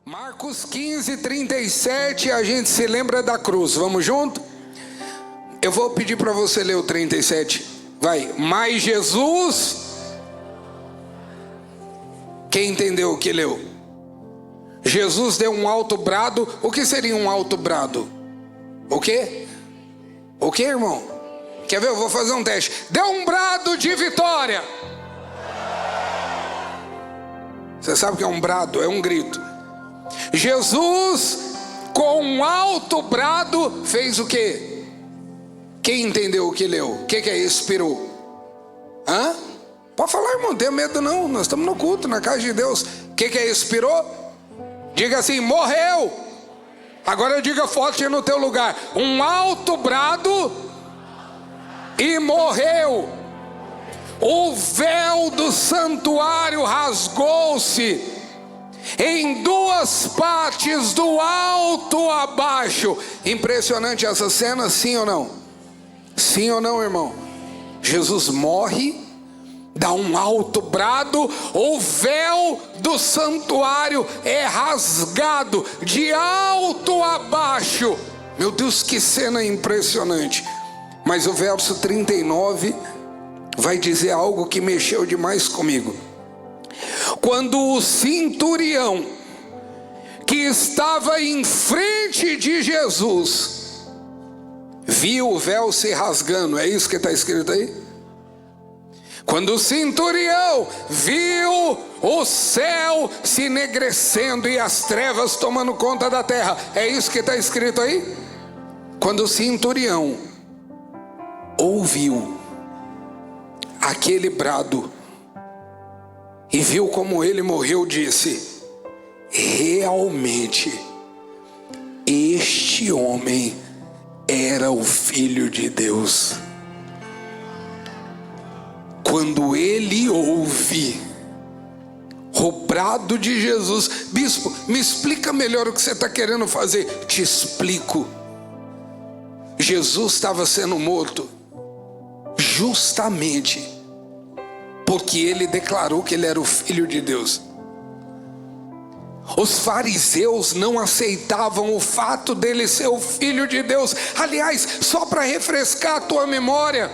Marcos 15, 37, a gente se lembra da cruz. Vamos junto? Eu vou pedir para você ler o 37. Vai. Mas Jesus... Quem entendeu o que leu? Jesus deu um alto brado. O que seria um alto brado? O quê? O quê, irmão? Quer ver? Eu vou fazer um teste. Deu um brado de vitória. Você sabe o que é um brado? É um grito. Jesus, com um alto brado, fez o quê? Quem entendeu o que leu? O que é expirou? Hã? Pode falar, irmão, não tenha medo não. Nós estamos no culto, na casa de Deus. O que é expirou? Diga assim, morreu. Agora eu diga forte no teu lugar. Um alto brado e morreu. O véu do santuário rasgou-se em duas partes, do alto a baixo. Impressionante essa cena, sim ou não? Sim ou não, irmão? Jesus morre, dá um alto brado, o véu do santuário é rasgado de alto a baixo. Meu Deus, que cena impressionante. Mas o verso 39 vai dizer algo que mexeu demais comigo. Quando o centurião que estava em frente de Jesus viu o véu se rasgando, é isso que está escrito aí? Quando o centurião viu o céu se enegrecendo e as trevas tomando conta da terra, é isso que está escrito aí? Quando o centurião ouviu aquele brado e viu como ele morreu, disse: realmente este homem era o Filho de Deus. Quando ele ouve o brado de Jesus, bispo, me explica melhor o que você está querendo fazer. Te explico. Jesus estava sendo morto justamente porque ele declarou que ele era o Filho de Deus. Os fariseus não aceitavam o fato dele ser o Filho de Deus. Aliás, só para refrescar a tua memória,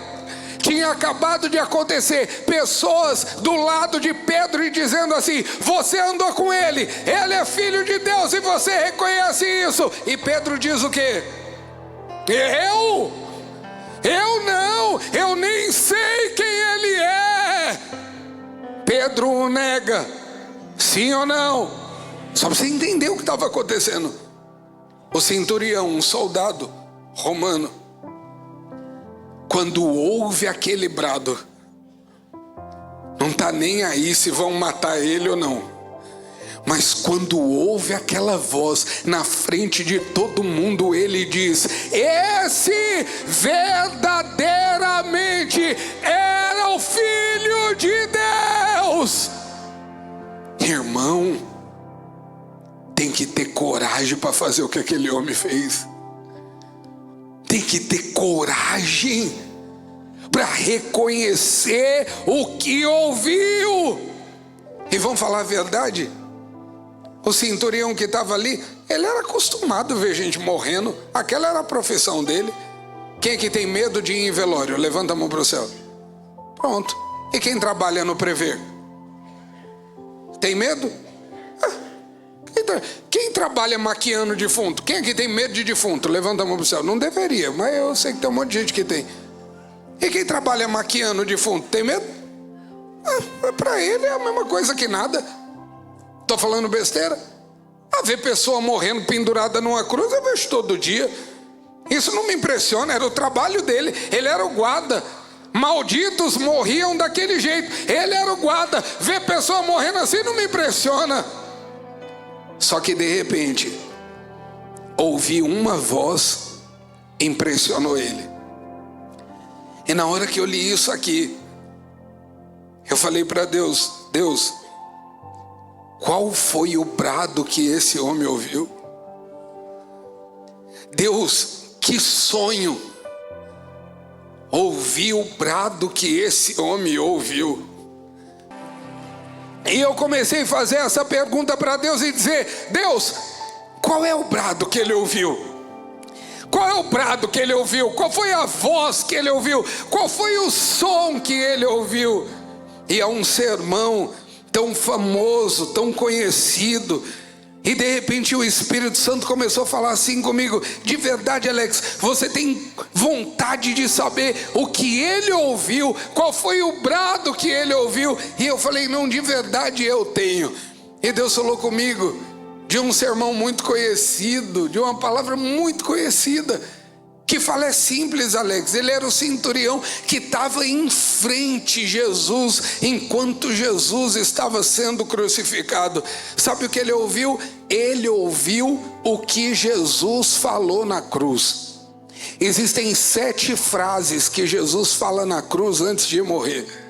tinha acabado de acontecer pessoas do lado de Pedro e dizendo assim: você andou com ele, ele é Filho de Deus e você reconhece isso. E Pedro diz o quê? Eu não, eu nem sei quem ele é. Pedro o nega, sim ou não? Só para você entender o que estava acontecendo. O centurião, um soldado romano, quando ouve aquele brado, não está nem aí se vão matar ele ou não. Mas quando ouve aquela voz na frente de todo mundo, ele diz: esse verdadeiramente era o Filho de Deus. Irmão, tem que ter coragem para fazer o que aquele homem fez. Tem que ter coragem para reconhecer o que ouviu. E vamos falar a verdade, o centurião que estava ali, ele era acostumado a ver gente morrendo. Aquela era a profissão dele. Quem é que tem medo de ir em velório? Levanta a mão para o céu. Pronto. E quem trabalha no Prever? Tem medo? Quem trabalha maquiando defunto? Quem é que tem medo de defunto? Levanta a mão para o céu. Não deveria, mas eu sei que tem um monte de gente que tem. E quem trabalha maquiando defunto? Tem medo? Para ele é a mesma coisa que nada. Estou falando besteira? Ver pessoa morrendo pendurada numa cruz, eu vejo todo dia. Isso não me impressiona, era o trabalho dele. Ele era o guarda. Malditos morriam daquele jeito. Ele era o guarda. Ver pessoa morrendo assim não me impressiona. Só que de repente, ouvi uma voz, impressionou ele. E na hora que eu li isso aqui, eu falei para Deus: Deus, qual foi o brado que esse homem ouviu? Deus, que sonho ouvir o brado que esse homem ouviu. E eu comecei a fazer essa pergunta para Deus e dizer: Deus, qual é o brado que ele ouviu? Qual é o brado que ele ouviu? Qual foi a voz que ele ouviu? Qual foi o som que ele ouviu? E é um sermão tão famoso, tão conhecido. E de repente o Espírito Santo começou a falar assim comigo: de verdade, Alex, você tem vontade de saber o que ele ouviu? Qual foi o brado que ele ouviu? E eu falei: não, de verdade eu tenho. E Deus falou comigo de um sermão muito conhecido, de uma palavra muito conhecida, que fala: é simples, Alex. Ele era o centurião que estava em frente a Jesus enquanto Jesus estava sendo crucificado. Sabe o que ele ouviu? Ele ouviu o que Jesus falou na cruz. Existem 7 frases que Jesus fala na cruz antes de morrer.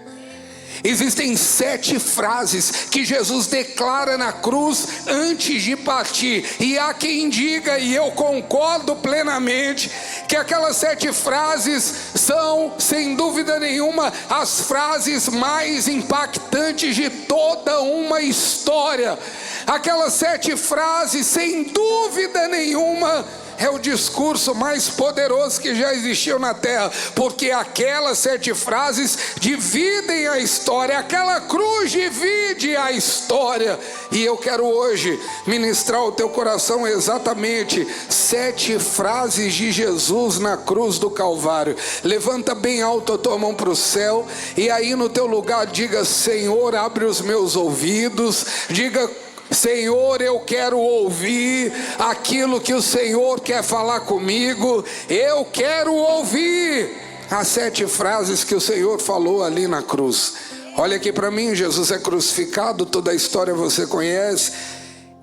Existem 7 frases que Jesus declara na cruz antes de partir. E há quem diga, e eu concordo plenamente, que aquelas 7 frases são, sem dúvida nenhuma, as frases mais impactantes de toda uma história. Aquelas 7 frases, sem dúvida nenhuma, é o discurso mais poderoso que já existiu na terra, porque aquelas 7 frases dividem a história, aquela cruz divide a história. E eu quero hoje ministrar ao teu coração exatamente 7 frases de Jesus na cruz do Calvário. Levanta bem alto a tua mão para o céu, e aí no teu lugar diga: Senhor, abre os meus ouvidos. Diga: Senhor, eu quero ouvir aquilo que o Senhor quer falar comigo. Eu quero ouvir as 7 frases que o Senhor falou ali na cruz. Olha aqui para mim, Jesus é crucificado, toda a história você conhece.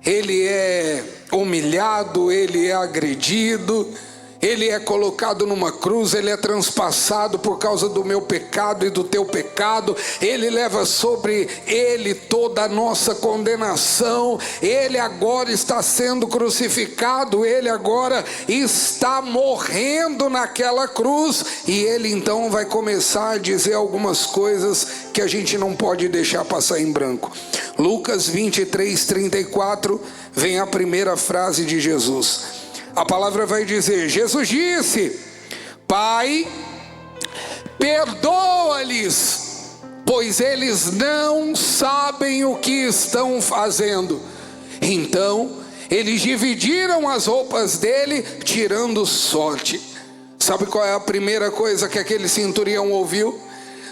Ele é humilhado, ele é agredido, ele é colocado numa cruz, ele é transpassado por causa do meu pecado e do teu pecado. Ele leva sobre ele toda a nossa condenação. Ele agora está sendo crucificado, ele agora está morrendo naquela cruz. E ele então vai começar a dizer algumas coisas que a gente não pode deixar passar em branco. Lucas 23:34, vem a primeira frase de Jesus. A palavra vai dizer: Jesus disse: Pai, perdoa-lhes, pois eles não sabem o que estão fazendo. Então eles dividiram as roupas dele, tirando sorte. Sabe qual é a primeira coisa que aquele centurião ouviu?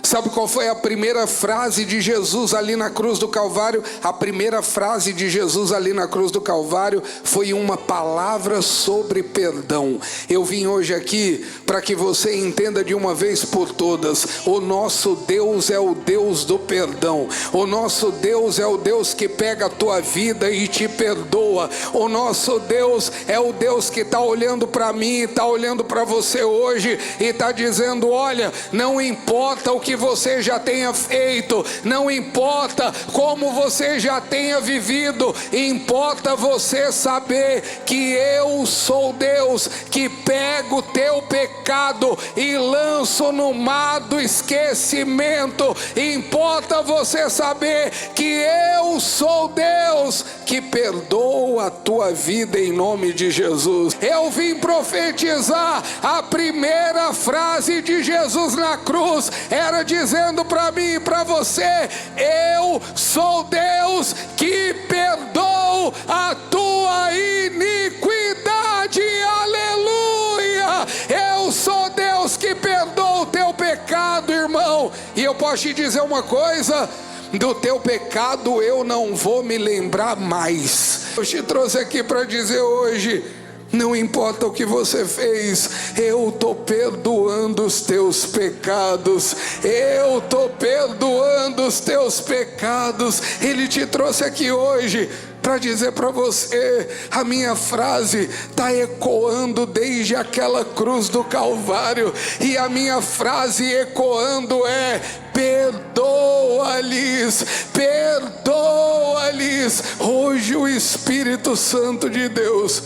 Sabe qual foi a primeira frase de Jesus ali na cruz do Calvário? A primeira frase de Jesus ali na cruz do Calvário foi uma palavra sobre perdão. Eu vim hoje aqui para que você entenda de uma vez por todas: o nosso Deus é o Deus do perdão. O nosso Deus é o Deus que pega a tua vida e te perdoa. O nosso Deus é o Deus que está olhando para mim, está olhando para você hoje e está dizendo: olha, não importa o que você já tenha feito, não importa como você já tenha vivido, importa você saber que eu sou Deus que pego o teu pecado e lanço no mar do esquecimento. Importa você saber que eu sou Deus que perdoa a tua vida em nome de Jesus. Eu vim profetizar. A primeira frase de Jesus na cruz era dizendo para mim e para você: eu sou Deus que perdoa a tua iniquidade. Aleluia! Eu sou Deus que perdoa o teu pecado, irmão. E eu posso te dizer uma coisa: do teu pecado eu não vou me lembrar mais. Eu te trouxe aqui para dizer hoje: não importa o que você fez, eu estou perdoando os teus pecados. Eu estou perdoando os teus pecados. Ele te trouxe aqui hoje para dizer para você: a minha frase está ecoando desde aquela cruz do Calvário. E a minha frase ecoando é: perdoa-lhes, perdoa-lhes. Hoje o Espírito Santo de Deus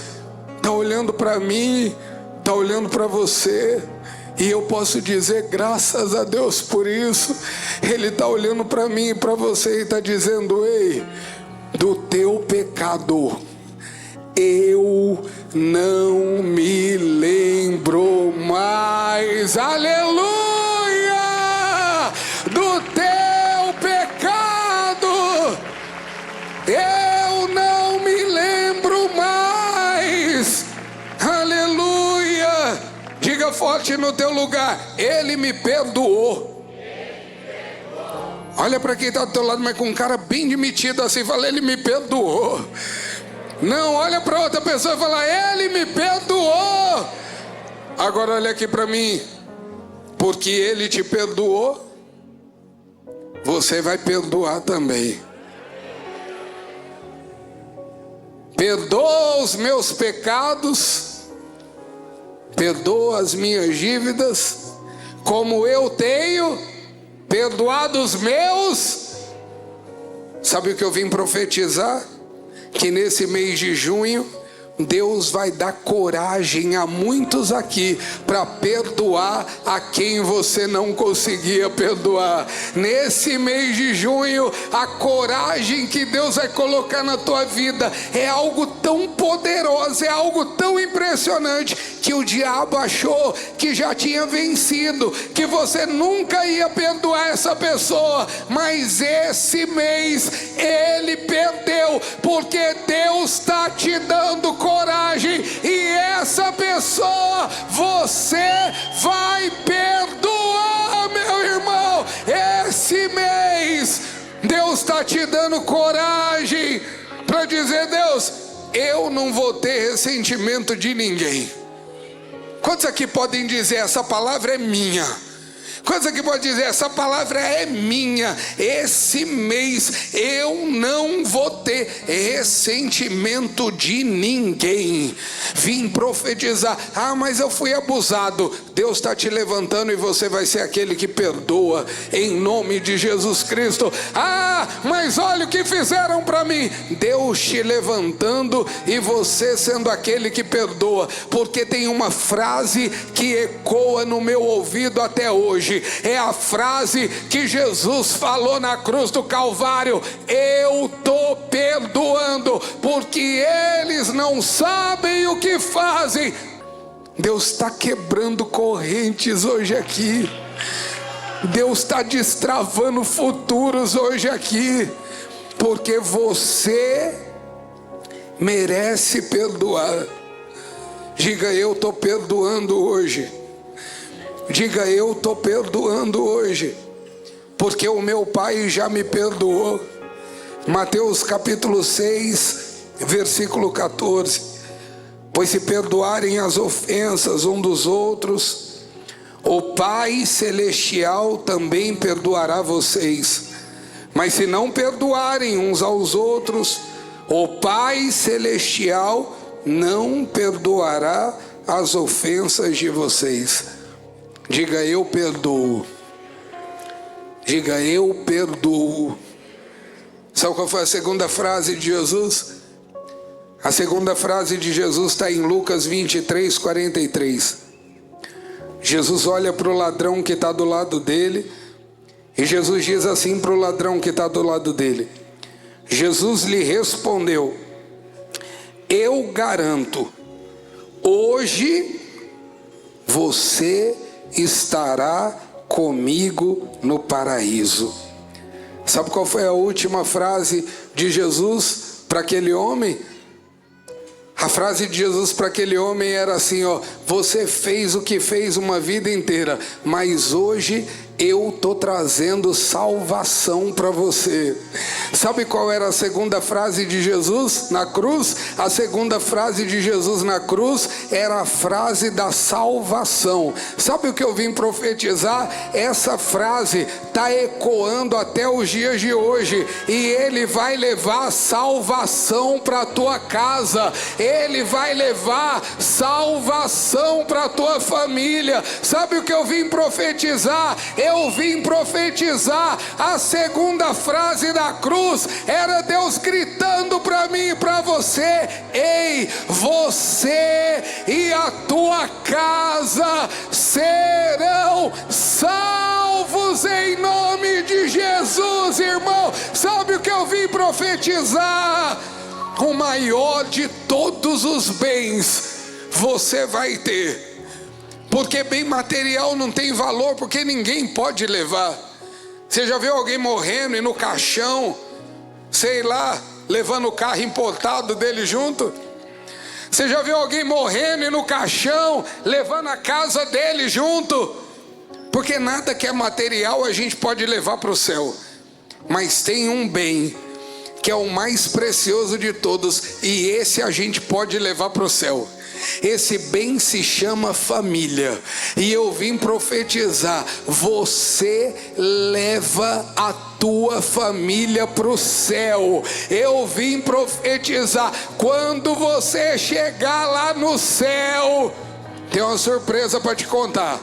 está olhando para mim, está olhando para você E eu posso dizer graças a Deus por isso. Ele está olhando para mim e para você e está dizendo: ei, do teu pecado eu não me lembro mais. Aleluia! Do teu pecado eu não me lembro mais. Aleluia! Diga forte no teu lugar: Ele me perdoou. Olha para quem está do teu lado, mas com um cara bem demitido assim, fala: Ele me perdoou. Não, olha para outra pessoa e fala: Ele me perdoou. Agora olha aqui para mim: porque Ele te perdoou, você vai perdoar também. Perdoa os meus pecados, perdoa as minhas dívidas, como eu tenho perdoado os meus. Sabe o que eu vim profetizar? Que nesse mês de junho Deus vai dar coragem a muitos aqui para perdoar a quem você não conseguia perdoar. Nesse mês de junho, a coragem que Deus vai colocar na tua vida é algo tão poderoso, é algo tão impressionante, que o diabo achou que já tinha vencido, que você nunca ia perdoar essa pessoa, mas esse mês ele perdeu, porque Deus está te dando coragem, e essa pessoa você vai perdoar, meu irmão. Esse mês Deus está te dando coragem para dizer: Deus, eu não vou ter ressentimento de ninguém. Quantos aqui podem dizer: essa palavra é minha? Quantos aqui podem dizer: essa palavra é minha? Esse mês eu não vou ter ressentimento de ninguém. Vim profetizar: ah, mas eu fui abusado. Deus está te levantando e você vai ser aquele que perdoa, em nome de Jesus Cristo. Ah, mas olha o que fizeram para mim. Deus te levantando e você sendo aquele que perdoa, porque tem uma frase que ecoa no meu ouvido até hoje. É a frase que Jesus falou na cruz do Calvário: eu estou perdoando, porque eles não sabem o que fazem. Deus está quebrando correntes hoje aqui. Deus está destravando futuros hoje aqui, porque você merece perdoar. Diga: eu estou perdoando hoje. Diga: eu estou perdoando hoje, porque o meu Pai já me perdoou. Mateus capítulo 6, versículo 14: pois se perdoarem as ofensas um dos outros, o Pai Celestial também perdoará vocês. Mas se não perdoarem uns aos outros, o Pai Celestial não perdoará as ofensas de vocês. Diga: eu perdoo. Diga: eu perdoo. Sabe qual foi a segunda frase de Jesus? A segunda frase de Jesus está em Lucas 23, 43. Jesus olha para o ladrão que está do lado dele, e Jesus diz assim para o ladrão que está do lado dele: Jesus lhe respondeu: eu garanto, hoje você estará comigo no paraíso. Sabe qual foi a última frase de Jesus para aquele homem? A frase de Jesus para aquele homem era assim: ó, você fez o que fez uma vida inteira, mas hoje eu estou trazendo salvação para você. Sabe qual era a segunda frase de Jesus na cruz? A segunda frase de Jesus na cruz era a frase da salvação. Sabe o que eu vim profetizar? Essa frase está ecoando até os dias de hoje, e Ele vai levar salvação para a tua casa, Ele vai levar salvação para a tua família. Sabe o que eu vim profetizar? Eu vim profetizar a segunda frase da cruz, era Deus gritando para mim e para você: ei, você e a tua casa serão salvos em nome de Jesus, irmão. Sabe o que eu vim profetizar? O maior de todos os bens você vai ter, porque bem material não tem valor, porque ninguém pode levar. Você já viu alguém morrendo e no caixão, sei lá, levando o carro importado dele junto? Você já viu alguém morrendo e no caixão levando a casa dele junto? Porque nada que é material a gente pode levar para o céu, mas tem um bem que é o mais precioso de todos, e esse a gente pode levar para o céu. Esse bem se chama família, e eu vim profetizar: você leva a tua família para o céu. Eu vim profetizar: quando você chegar lá no céu, tem uma surpresa para te contar.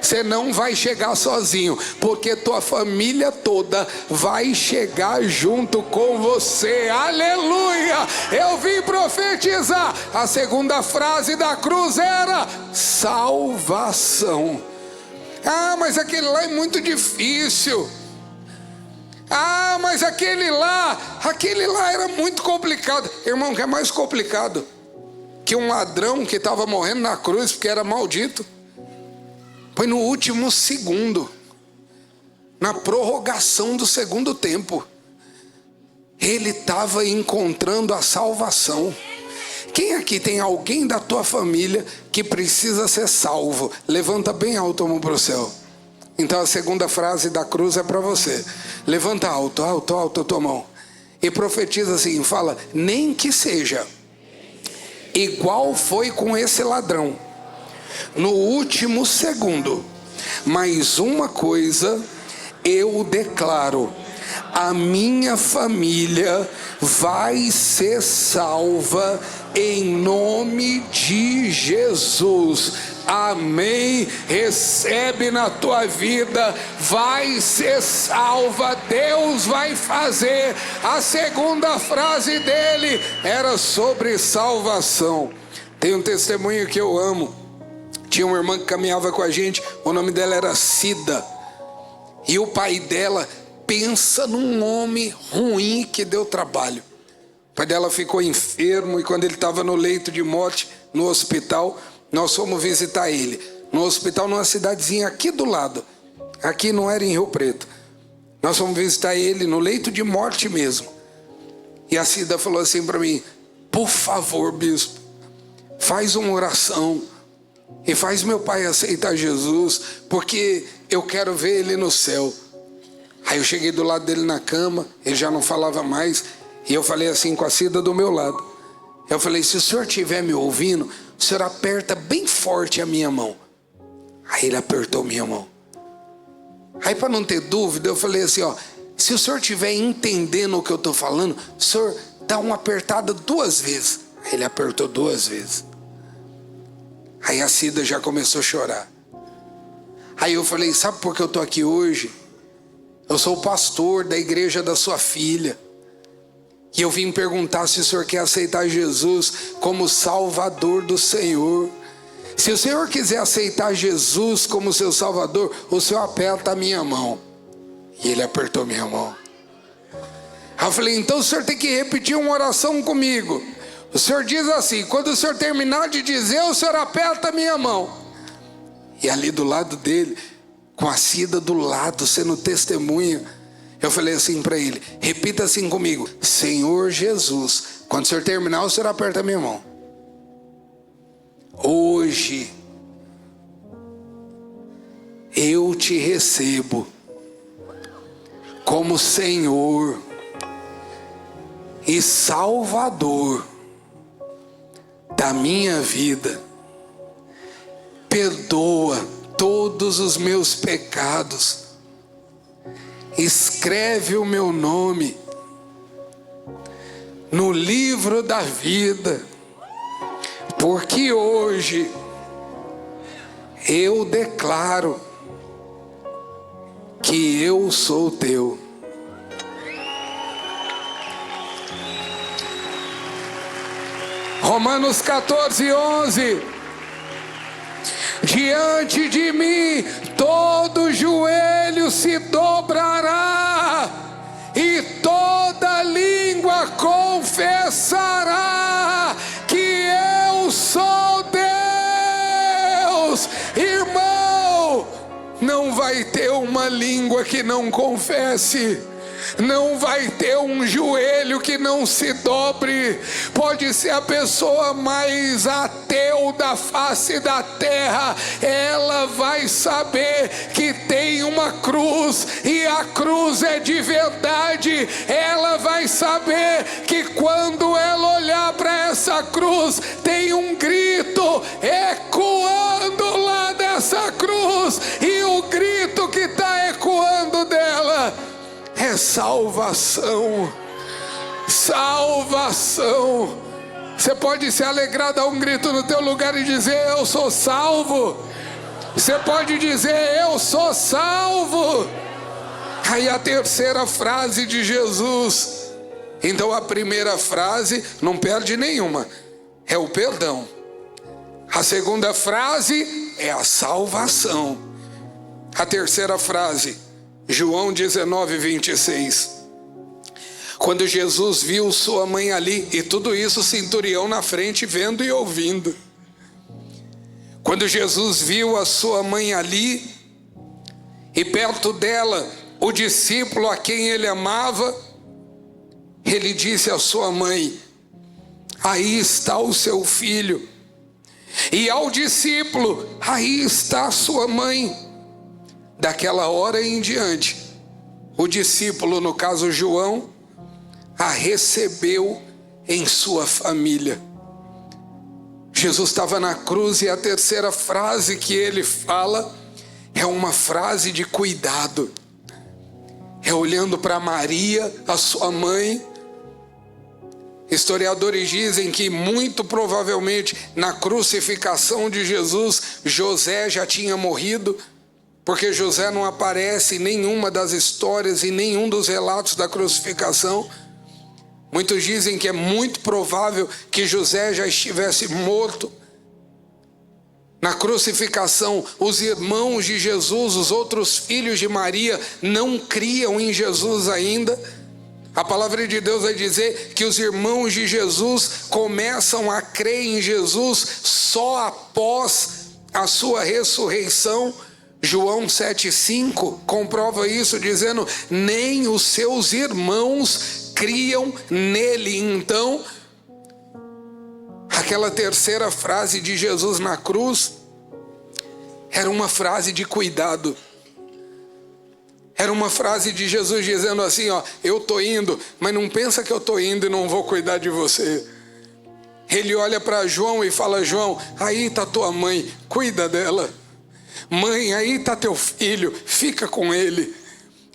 Você não vai chegar sozinho, porque tua família toda vai chegar junto com você. Aleluia! Eu vim profetizar. A segunda frase da cruz era salvação. Ah, mas aquele lá é muito difícil. Ah, mas aquele lá era muito complicado. Irmão, o que é mais complicado que um ladrão que estava morrendo na cruz porque era maldito? Foi no último segundo, na prorrogação do segundo tempo, ele estava encontrando a salvação. Quem aqui tem alguém da tua família que precisa ser salvo? Levanta bem alto a mão para o céu. Então a segunda frase da cruz é para você. Levanta alto a tua mão e profetiza assim, fala: nem que seja igual foi com esse ladrão no último segundo, mas uma coisa eu declaro: a minha família vai ser salva em nome de Jesus. Amém. Recebe na tua vida, vai ser salva, Deus vai fazer. A segunda frase dele era sobre salvação. Tem um testemunho que eu amo. Tinha uma irmã que caminhava com a gente, o nome dela era Cida, e o pai dela, pensa num homem ruim que deu trabalho. O pai dela ficou enfermo, e quando ele estava no leito de morte, no hospital, nós fomos visitar ele, no hospital numa cidadezinha aqui do lado, aqui não era em Rio Preto. Nós fomos visitar ele no leito de morte mesmo, e a Cida falou assim para mim: por favor, bispo, faz uma oração e faz meu pai aceitar Jesus, porque eu quero ver ele no céu. Aí eu cheguei do lado dele na cama, ele já não falava mais, e eu falei assim com a Cida do meu lado. Eu falei: se o senhor estiver me ouvindo, o senhor aperta bem forte a minha mão. Aí ele apertou minha mão. Aí, para não ter dúvida, eu falei assim: ó, se o senhor estiver entendendo o que eu estou falando, o senhor dá uma apertada 2 vezes. Aí ele apertou 2 vezes. Aí a Cida já começou a chorar. Aí eu falei: sabe por que eu estou aqui hoje? Eu sou o pastor da igreja da sua filha, e eu vim perguntar se o senhor quer aceitar Jesus como Salvador do Senhor. Se o senhor quiser aceitar Jesus como seu Salvador, o senhor aperta a minha mão. E ele apertou minha mão. Aí eu falei: então o senhor tem que repetir uma oração comigo. O senhor diz assim: quando o senhor terminar de dizer, o senhor aperta a minha mão. E ali do lado dele, com a Cida do lado, sendo testemunha, eu falei assim para ele: repita assim comigo: Senhor Jesus. Quando o senhor terminar, o senhor aperta a minha mão. Hoje eu te recebo como Senhor e Salvador da minha vida. Perdoa todos os meus pecados. escreve o meu nome no livro da vida, porque hoje eu declaro que eu sou teu. Romanos 14:11. Diante de mim todo joelho se dobrará e toda língua confessará que eu sou Deus. Irmão, não vai ter uma língua que não confesse. Não vai ter um joelho que não se dobre. Pode ser a pessoa mais ateu da face da terra, ela vai saber que tem uma cruz e a cruz é de verdade. Ela vai saber que quando ela olhar para essa cruz, tem um grito ecoando lá dessa cruz, e o grito que está ecoando dela é salvação. Salvação. Você pode se alegrar, dar um grito no teu lugar e dizer: eu sou salvo. Você pode dizer: eu sou salvo. Aí a terceira frase de Jesus. Então a primeira frase não perde nenhuma, é o perdão. A segunda frase é a salvação. A terceira frase, João 19:26. Quando Jesus viu sua mãe ali, e tudo isso o centurião na frente vendo e ouvindo. Quando Jesus viu a sua mãe ali, e perto dela o discípulo a quem ele amava, ele disse à sua mãe: aí está o seu filho. E ao discípulo: aí está a sua mãe. Daquela hora em diante, o discípulo, no caso João, a recebeu em sua família. Jesus estava na cruz e a terceira frase que ele fala é uma frase de cuidado. É olhando para Maria, a sua mãe. Historiadores dizem que muito provavelmente na crucificação de Jesus, José já tinha morrido, porque José não aparece em nenhuma das histórias e nenhum dos relatos da crucificação. Muitos dizem que é muito provável que José já estivesse morto. Na crucificação, os irmãos de Jesus, os outros filhos de Maria, não criam em Jesus ainda. A palavra de Deus vai dizer que os irmãos de Jesus começam a crer em Jesus só após a sua ressurreição. João 7,5 comprova isso, dizendo: nem os seus irmãos criam nele. Então, aquela terceira frase de Jesus na cruz era uma frase de cuidado. Era uma frase de Jesus dizendo assim: ó, eu estou indo, mas não pensa que eu estou indo e não vou cuidar de você. Ele olha para João e fala: João, aí está tua mãe, cuida dela. Mãe, aí está teu filho, fica com ele.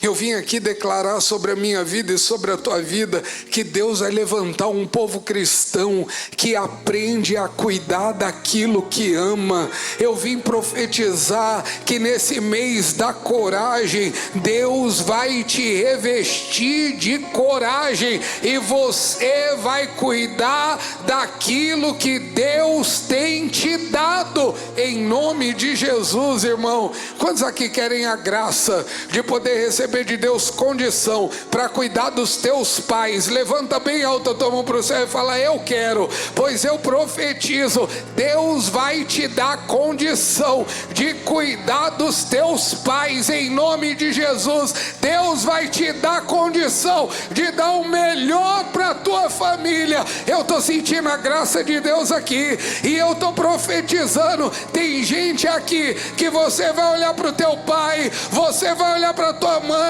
Eu vim aqui declarar sobre a minha vida e sobre a tua vida que Deus vai levantar um povo cristão que aprende a cuidar daquilo que ama. Eu vim profetizar que nesse mês da coragem, Deus vai te revestir de coragem e você vai cuidar daquilo que Deus tem te dado, em nome de Jesus, irmão. Quantos aqui querem a graça de poder receber de Deus condição para cuidar dos teus pais? Levanta bem alto a tua mão para o céu e fala: eu quero, pois eu profetizo, Deus vai te dar condição de cuidar dos teus pais, em nome de Jesus. Deus vai te dar condição de dar o melhor para a tua família. Eu estou sentindo a graça de Deus aqui, e eu estou profetizando. Tem gente aqui que você vai olhar para o teu pai, você vai olhar para a tua mãe,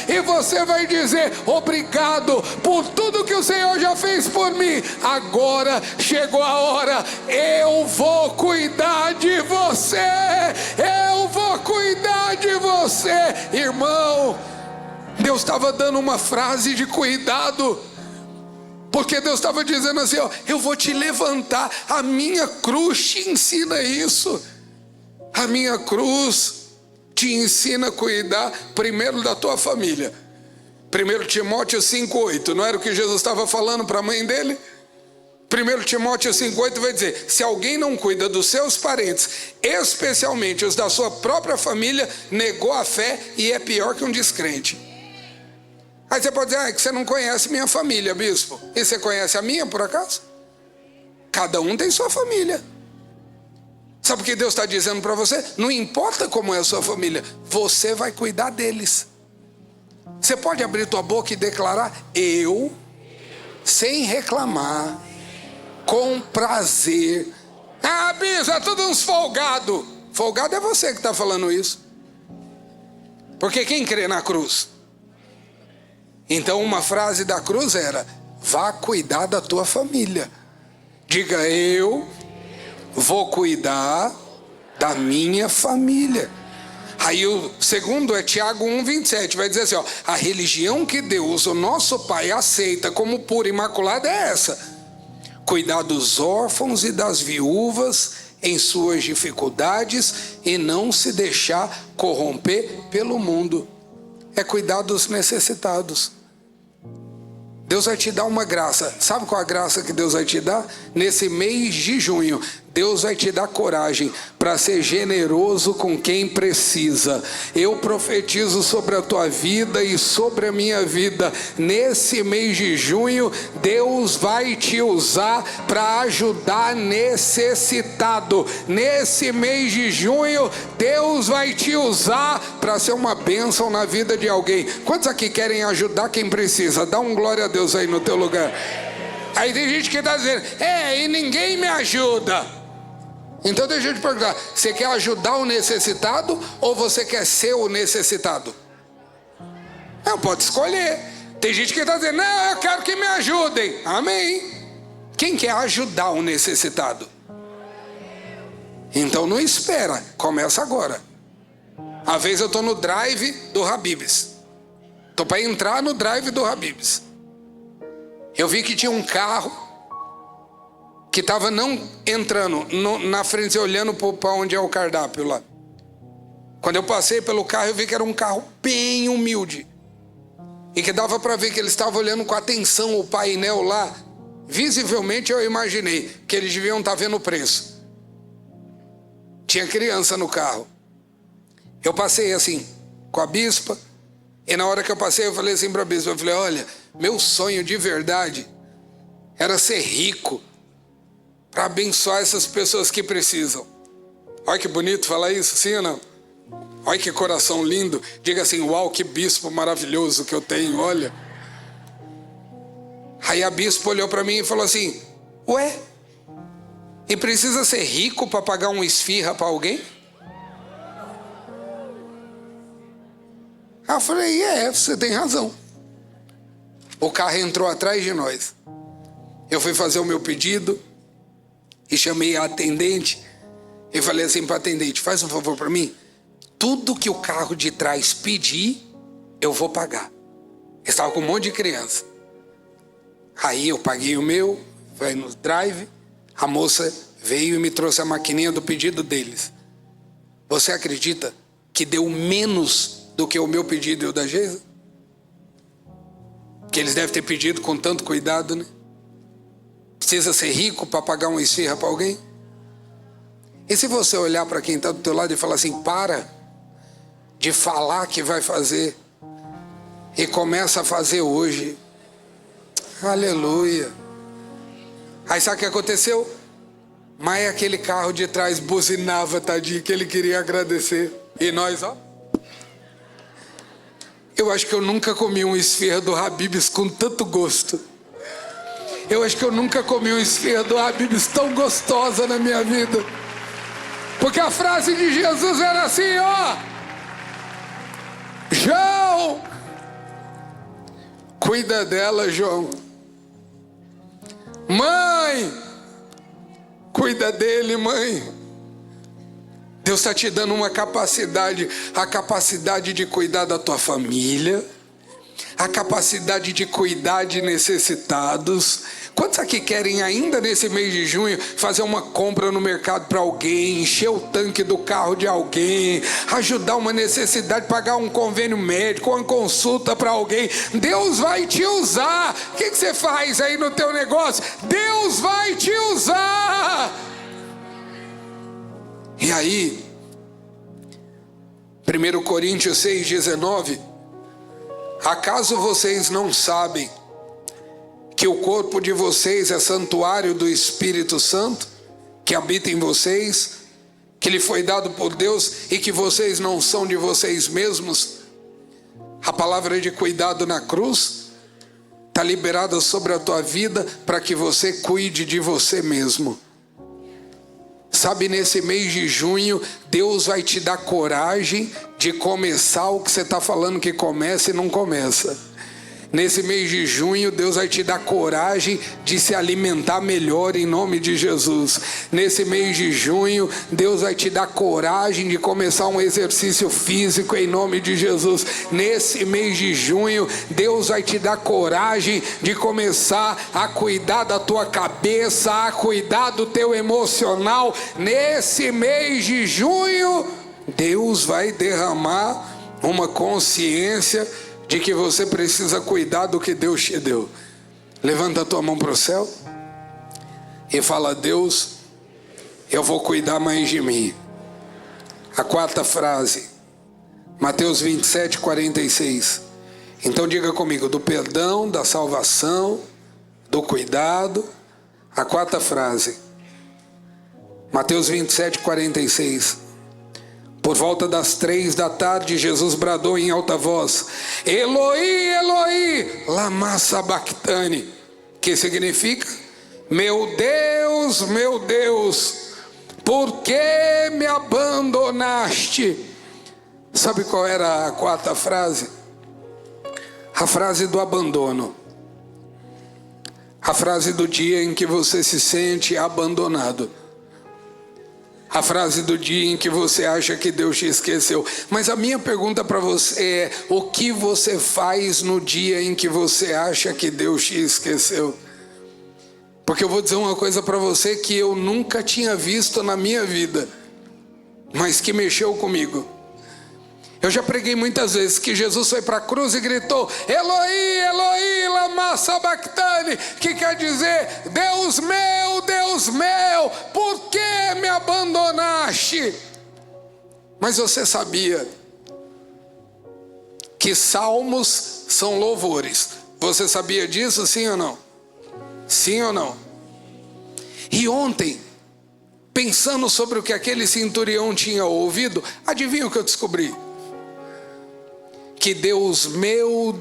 e você vai dizer: obrigado por tudo que o Senhor já fez por mim. Agora chegou a hora, eu vou cuidar de você. Eu vou cuidar de você, irmão. Deus estava dando uma frase de cuidado, porque Deus estava dizendo assim, ó, eu vou te levantar, a minha cruz te ensina isso. A minha cruz te ensina a cuidar primeiro da tua família. 1 Timóteo 5,8, não era o que Jesus estava falando para a mãe dele? 1 Timóteo 5,8 vai dizer, se alguém não cuida dos seus parentes, especialmente os da sua própria família, negou a fé e é pior que um descrente. Aí você pode dizer, é que você não conhece minha família, bispo. E você conhece a minha, por acaso? Cada um tem sua família. Sabe o que Deus está dizendo para você? Não importa como é a sua família, você vai cuidar deles. Você pode abrir tua boca e declarar, eu, sem reclamar, com prazer. Ah, bispo, é tudo uns folgado. Folgado é você que está falando isso. Porque quem crê na cruz? Então uma frase da cruz era, vá cuidar da tua família. Diga, eu vou cuidar da minha família. Aí o segundo é Tiago 1,27, vai dizer assim, ó, a religião que Deus, o nosso Pai, aceita como pura e imaculada é essa: cuidar dos órfãos e das viúvas em suas dificuldades e não se deixar corromper pelo mundo. É cuidar dos necessitados. Deus vai te dar uma graça. Sabe qual a graça que Deus vai te dar? Nesse mês de junho, Deus vai te dar coragem para ser generoso com quem precisa. Eu profetizo sobre a tua vida e sobre a minha vida. Nesse mês de junho, Deus vai te usar para ajudar necessitado. Nesse mês de junho, Deus vai te usar para ser uma bênção na vida de alguém. Quantos aqui querem ajudar quem precisa? Dá um glória a Deus aí no teu lugar. Aí tem gente que está dizendo, e ninguém me ajuda. Então deixa eu te perguntar, você quer ajudar o necessitado ou você quer ser o necessitado? Não, pode escolher. Tem gente que está dizendo, não, eu quero que me ajudem. Amém. Quem quer ajudar o necessitado? Então não espera, começa agora. Às vezes eu estou no drive do Habib's. Estou para entrar no drive do Habib's. Eu vi que tinha um carro que estava não entrando na frente, olhando para onde é o cardápio lá. Quando eu passei pelo carro, eu vi que era um carro bem humilde. E que dava para ver que ele estava olhando com atenção o painel lá. Visivelmente eu imaginei que eles deviam estar vendo o preço. Tinha criança no carro. Eu passei assim, com a bispa. E na hora que eu passei, eu falei assim para a bispa, eu falei, olha, meu sonho de verdade era ser rico para abençoar essas pessoas que precisam. Olha que bonito falar isso, sim ou não? Olha que coração lindo. Diga assim, uau, que bispo maravilhoso que eu tenho, olha. Aí a bispa olhou para mim e falou assim, ué, e precisa ser rico para pagar uma esfirra para alguém? Aí eu falei, você tem razão. O carro entrou atrás de nós. Eu fui fazer o meu pedido e chamei a atendente e falei assim para a atendente, faz um favor para mim, tudo que o carro de trás pedir, eu vou pagar. Eu estava com um monte de criança. Aí eu paguei o meu, foi no drive, a moça veio e me trouxe a maquininha do pedido deles. Você acredita que deu menos do que o meu pedido e o da Geisa? Que eles devem ter pedido com tanto cuidado, né? Precisa ser rico para pagar uma esfirra para alguém? E se você olhar para quem está do teu lado e falar assim, para de falar que vai fazer e começa a fazer hoje. Aleluia. Aí sabe o que aconteceu? Mas aquele carro de trás buzinava, tadinho, que ele queria agradecer. E nós, ó. Eu acho que eu nunca comi uma esfirra do Habib's com tanto gosto. Eu acho que eu nunca comi uma esfirra do Habib's tão gostosa na minha vida. Porque a frase de Jesus era assim, ó. João, cuida dela, João. Mãe, cuida dele, mãe. Deus está te dando uma capacidade, a capacidade de cuidar da tua família, a capacidade de cuidar de necessitados. Quantos aqui querem ainda nesse mês de junho fazer uma compra no mercado para alguém, encher o tanque do carro de alguém, ajudar uma necessidade, pagar um convênio médico, uma consulta para alguém? Deus vai te usar. O que você faz aí no teu negócio? Deus vai te usar. E aí, 1 Coríntios 6,19, acaso vocês não sabem que o corpo de vocês é santuário do Espírito Santo, que habita em vocês, que lhe foi dado por Deus e que vocês não são de vocês mesmos? A palavra de cuidado na cruz está liberada sobre a tua vida para que você cuide de você mesmo. Sabe, nesse mês de junho, Deus vai te dar coragem de começar o que você está falando que começa e não começa. Nesse mês de junho, Deus vai te dar coragem de se alimentar melhor em nome de Jesus. Nesse mês de junho, Deus vai te dar coragem de começar um exercício físico em nome de Jesus. Nesse mês de junho, Deus vai te dar coragem de começar a cuidar da tua cabeça, a cuidar do teu emocional. Nesse mês de junho, Deus vai derramar uma consciência de que você precisa cuidar do que Deus te deu. Levanta a tua mão para o céu e fala: Deus, eu vou cuidar mais de mim. A quarta frase, Mateus 27:46. Então diga comigo: do perdão, da salvação, do cuidado. A quarta frase, Mateus 27:46. Por volta das 3 da tarde, Jesus bradou em alta voz: Eloi, Eloi, lama sabachthani, que significa: meu Deus, por que me abandonaste? Sabe qual era a quarta frase? A frase do abandono. A frase do dia em que você se sente abandonado. A frase do dia em que você acha que Deus te esqueceu. Mas a minha pergunta para você é: o que você faz no dia em que você acha que Deus te esqueceu? Porque eu vou dizer uma coisa para você que eu nunca tinha visto na minha vida, mas que mexeu comigo. Eu já preguei muitas vezes que Jesus foi para a cruz e gritou: Eloi, Eloi, lama sabachthani, que quer dizer: Deus meu, por que me abandonaste? Mas você sabia que salmos são louvores? Você sabia disso, sim ou não? Sim ou não? E ontem, pensando sobre o que aquele centurião tinha ouvido, adivinha o que eu descobri? Que Deus meu,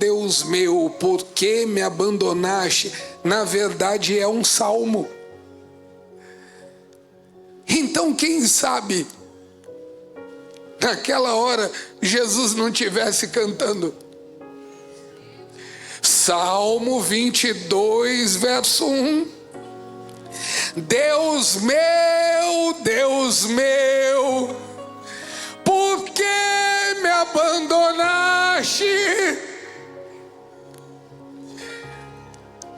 por que me abandonaste? Na verdade é um salmo. Então quem sabe naquela hora Jesus não estivesse cantando Salmo 22, verso 1. Deus meu, por que me abandonaste?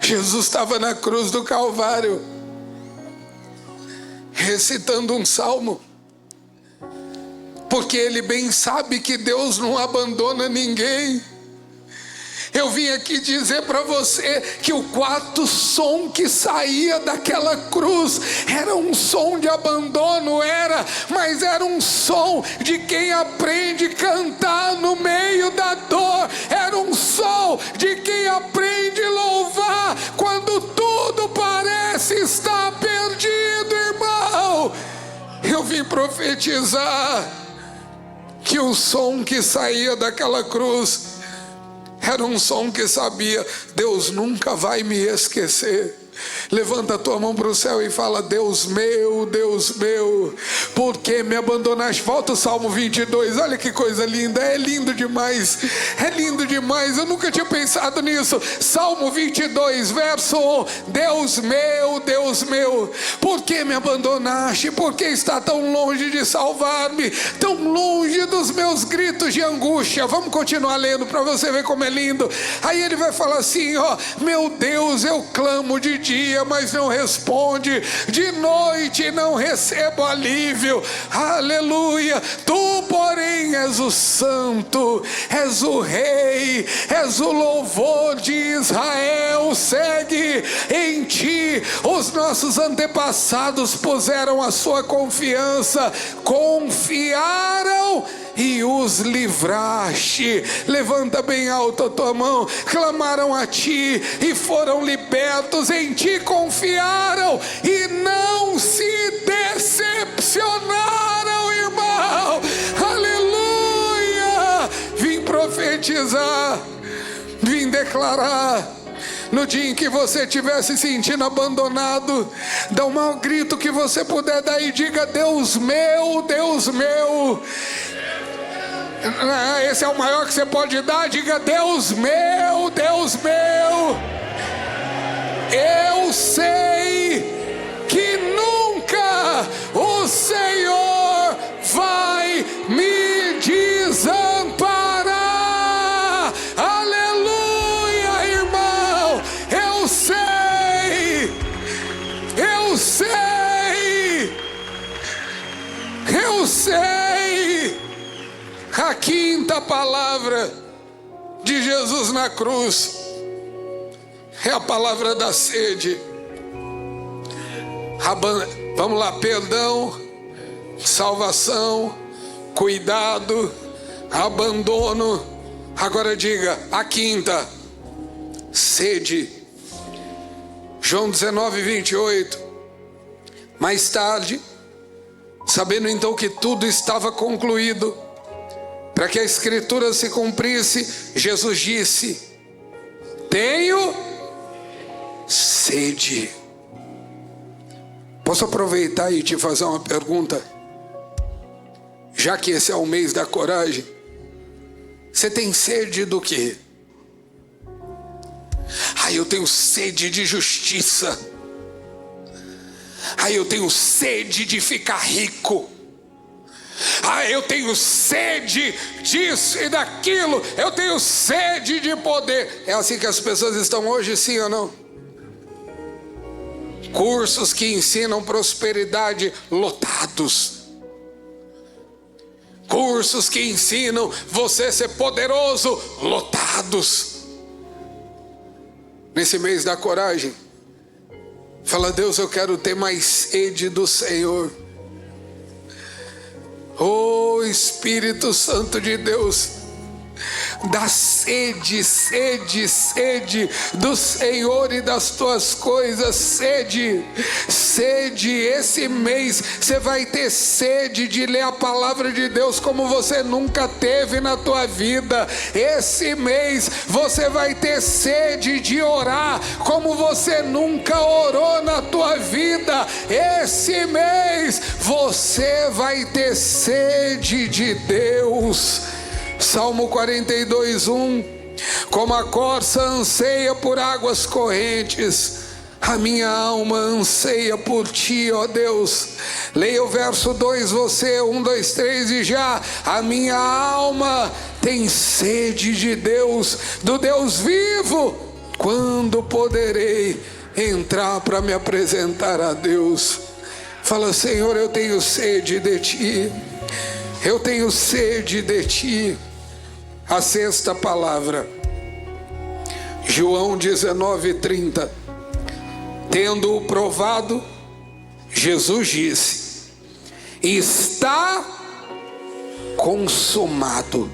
Jesus estava na cruz do Calvário, recitando um salmo, porque ele bem sabe que Deus não abandona ninguém. Eu vim aqui dizer para você que o quarto som que saía daquela cruz era um som de abandono, mas era um som de quem aprende a cantar no meio da dor, era um som de quem aprende a louvar quando tudo parece estar perdido, irmão. Eu vim profetizar que o som que saía daquela cruz era um som que sabia: Deus nunca vai me esquecer. Levanta a tua mão para o céu e fala: Deus meu, por que me abandonaste? Volta o Salmo 22, olha que coisa linda, é lindo demais, eu nunca tinha pensado nisso. Salmo 22, verso 1: Deus meu, por que me abandonaste? Por que está tão longe de salvar-me, tão longe dos meus gritos de angústia? Vamos continuar lendo para você ver como é lindo. Aí ele vai falar assim: ó, meu Deus, eu clamo de dia, mas não responde, de noite não recebo alívio. Aleluia. Tu, porém, és o santo, és o rei, és o louvor de Israel. Segue em ti. Os nossos antepassados puseram a sua confiança, confiaram e os livraste. Levanta bem alto a tua mão. Clamaram a ti e foram libertos. Em ti confiaram e não se decepcionaram, irmão. Aleluia. Vim profetizar, vim declarar. No dia em que você estiver se sentindo abandonado, dá um maior grito que você puder dar e diga: Deus meu, esse é o maior que você pode dar. Diga: Deus meu, eu sei que nunca o Senhor vai me desamparar. Aleluia, irmão. Eu sei. A quinta palavra de Jesus na cruz é a palavra da sede. Vamos lá: perdão, salvação, cuidado, abandono. Agora diga a quinta: sede. João 19:28. Mais tarde, sabendo então que tudo estava concluído, para que a escritura se cumprisse, Jesus disse: tenho sede. Posso aproveitar e te fazer uma pergunta? Já que esse é o mês da coragem, você tem sede do quê? Eu tenho sede de justiça. Eu tenho sede de ficar rico. Eu tenho sede disso e daquilo. Eu tenho sede de poder. É assim que as pessoas estão hoje, sim ou não? Cursos que ensinam prosperidade lotados. Cursos que ensinam você a ser poderoso lotados. Nesse mês da coragem, fala: Deus, eu quero ter mais sede do Senhor. Oh Espírito Santo de Deus, dá sede do Senhor e das tuas coisas. Sede. Esse mês você vai ter sede de ler a palavra de Deus como você nunca teve na tua vida. Esse mês você vai ter sede de orar como você nunca orou na tua vida. Esse mês você vai ter sede de Deus. Salmo 42:1. Como a corça anseia por águas correntes, a minha alma anseia por ti, ó Deus. Leia o verso 2, você, 1, 2, 3 e já. A minha alma tem sede de Deus, do Deus vivo. Quando poderei entrar para me apresentar a Deus? Fala: Senhor, eu tenho sede de ti. Eu tenho sede de ti. A sexta palavra, João 19:30. Tendo-o provado, Jesus disse: está consumado.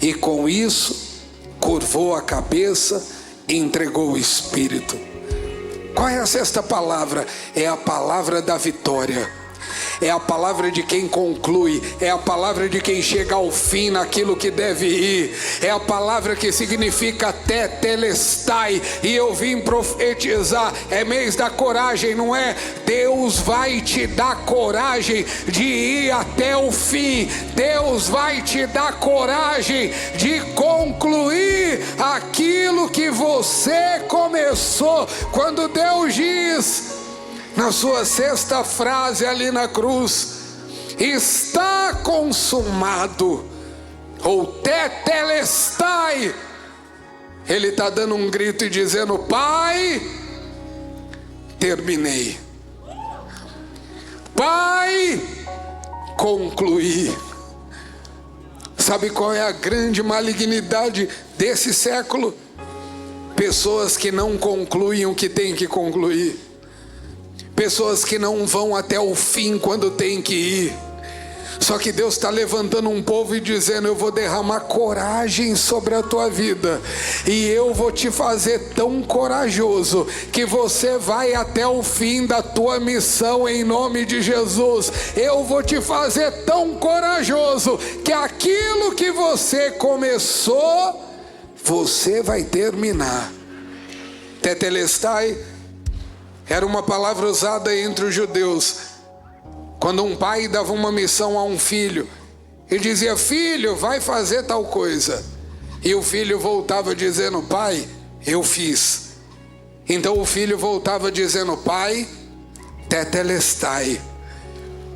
E com isso, curvou a cabeça e entregou o Espírito. Qual é a sexta palavra? É a palavra da vitória. é a palavra de quem conclui, é a palavra de quem chega ao fim naquilo que deve ir, é a palavra que significa tetelestai. E eu vim profetizar, é mês da coragem, não é? Deus vai te dar coragem de ir até o fim, Deus vai te dar coragem de concluir aquilo que você começou. Quando Deus diz na sua sexta frase ali na cruz, está consumado, ou tetelestai, Ele está dando um grito e dizendo: Pai, terminei. Pai, concluí. Sabe qual é a grande malignidade desse século? Pessoas que não concluem o que tem que concluir. Pessoas que não vão até o fim quando tem que ir. Só que Deus está levantando um povo e dizendo: eu vou derramar coragem sobre a tua vida, e eu vou te fazer tão corajoso que você vai até o fim da tua missão em nome de Jesus. Eu vou te fazer tão corajoso que aquilo que você começou, você vai terminar. Tetelestai era uma palavra usada entre os judeus. Quando um pai dava uma missão a um filho, ele dizia: filho, vai fazer tal coisa. E o filho voltava dizendo: pai, eu fiz. Então o filho voltava dizendo: pai, tetelestai.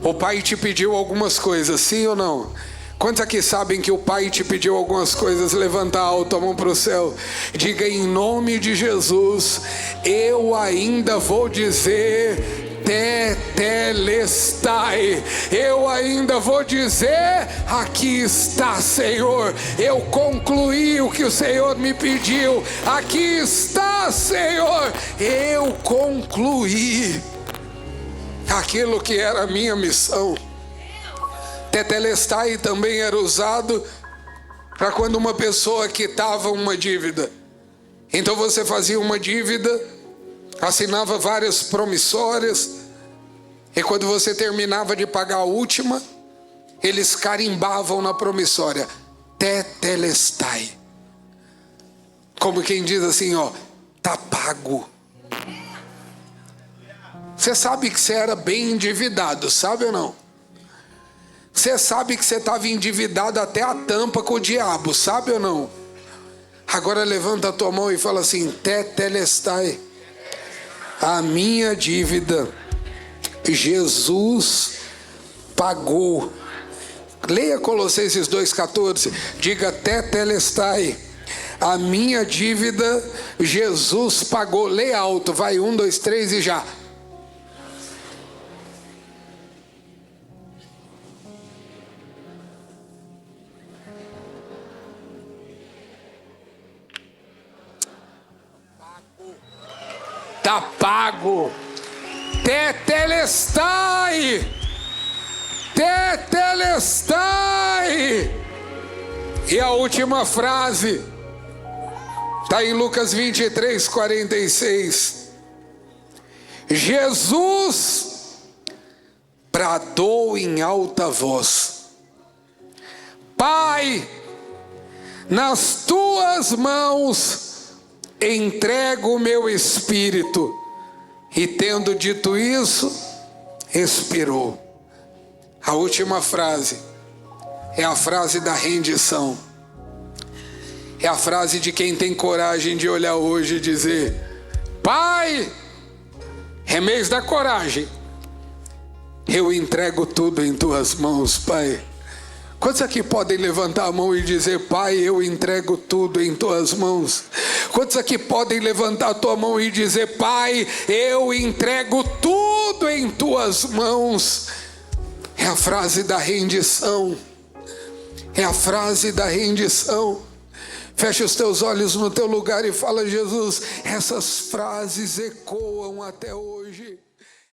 O pai te pediu algumas coisas, sim ou não? Quantos aqui sabem que o pai te pediu algumas coisas? Levanta alto a mão para o céu. Diga: em nome de Jesus, eu ainda vou dizer tetelestai. Eu ainda vou dizer: aqui está, Senhor. Eu concluí o que o Senhor me pediu. Aqui está, Senhor. Eu concluí aquilo que era a minha missão. Tetelestai também era usado para quando uma pessoa quitava uma dívida. Então você fazia uma dívida, assinava várias promissórias, e quando você terminava de pagar a última, eles carimbavam na promissória: tetelestai. Como quem diz assim, ó, tá pago. Você sabe que você era bem endividado, sabe ou não? Você sabe que você estava endividado até a tampa com o diabo, sabe ou não? Agora levanta a tua mão e fala assim: tetelestai. A minha dívida, Jesus pagou. Leia Colossenses 2,14. Diga: tetelestai. A minha dívida, Jesus pagou. Leia alto, vai, 1, 2, 3 e já. Está pago. Tetelestai. Tetelestai. E a última frase está em Lucas 23:46. Jesus bradou em alta voz: Pai, nas tuas mãos entrego o meu espírito. E tendo dito isso, expirou. A última frase é a frase da rendição. É a frase de quem tem coragem de olhar hoje e dizer: Pai, é mês da coragem, eu entrego tudo em tuas mãos, Pai. Quantos aqui podem levantar a mão e dizer: Pai, eu entrego tudo em tuas mãos? Quantos aqui podem levantar a tua mão e dizer: Pai, eu entrego tudo em tuas mãos? É a frase da rendição. É a frase da rendição. Fecha os teus olhos no teu lugar e fala: Jesus, essas frases ecoam até hoje.